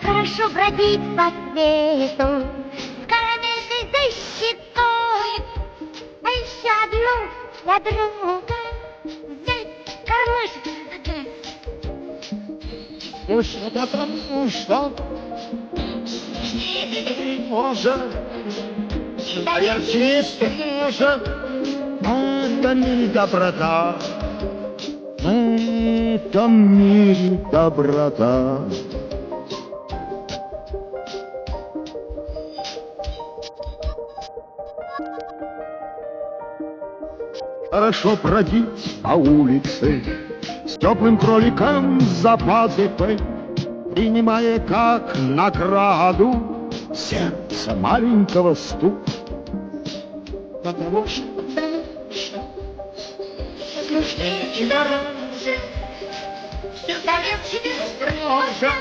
Хорошо бродить по свету с карамельной защитой, а еще одну для друга взять коробочку. Уж потому что может, да я чистый же, это не доброта, это не доброта. Хорошо бродить по улице с теплым кроликом за пазухой, принимая как награду сердце маленького стук. Потому что слушайте дороже, всегда легче строже.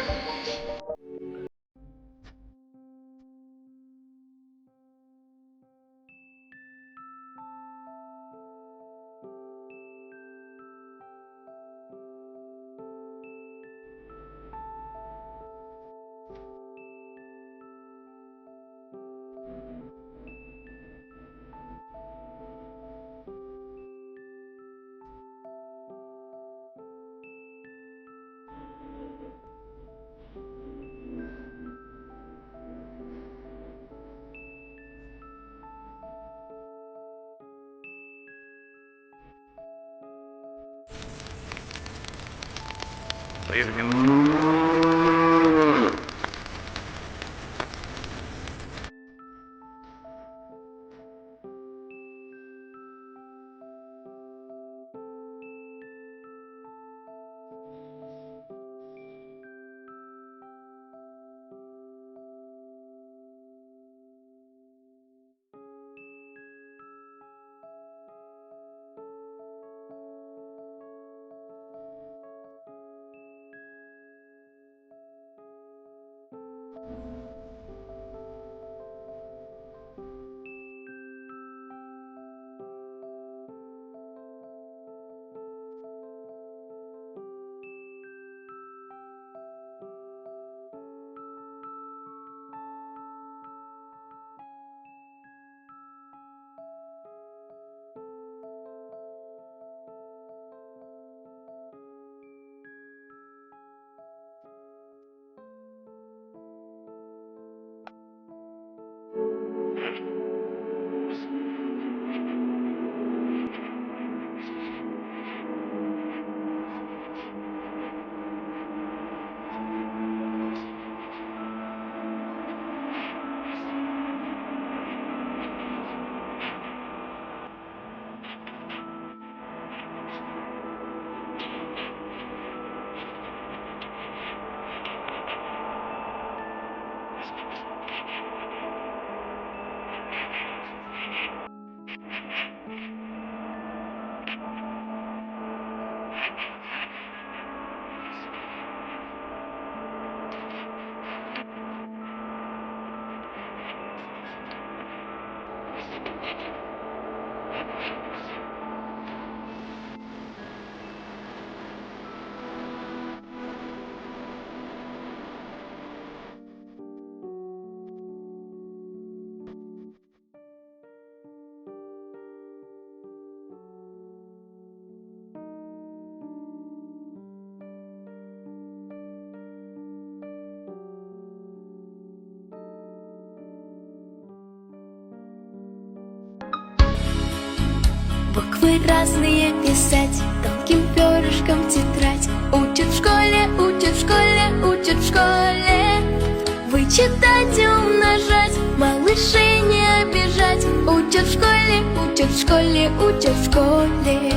разные писать, тонким перышком тетрадь. Учат в школе, учат в школе, учат в школе. Вычитать и умножать, малышей не обижать. Учат в школе, учат в школе, учат в школе.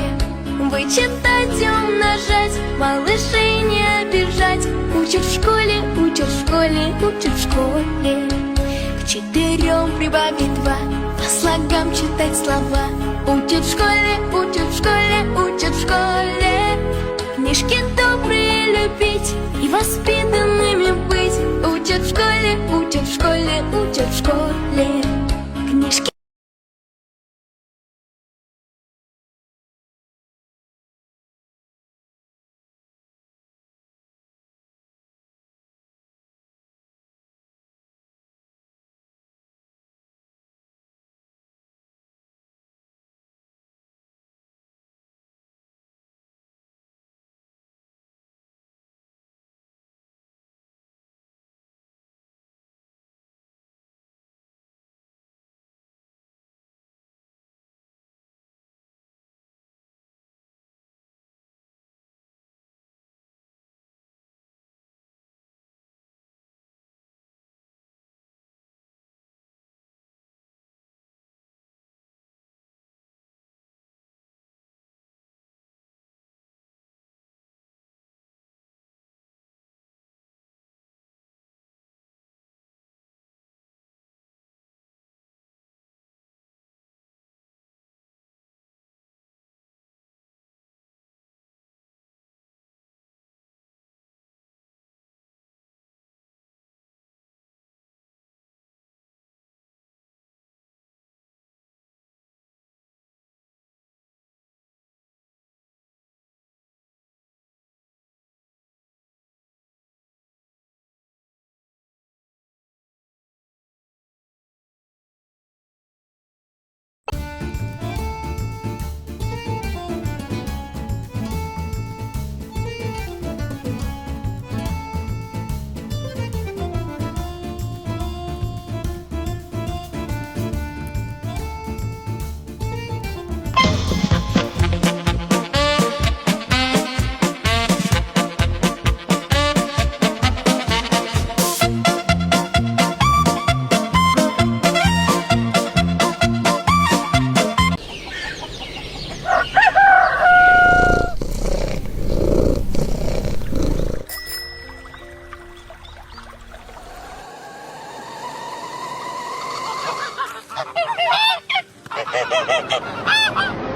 Вычитать и умножать, малышей не обижать. Учат в школе, учат в школе, учат в школе. К 4 прибавить 2, по слогам читать слова. Учат в школе, учат в школе, учат в школе. Книжки добрые любить и воспитанными быть. Учат в школе, учат в школе, учат в школе. Книжки. Ha ha ha ha!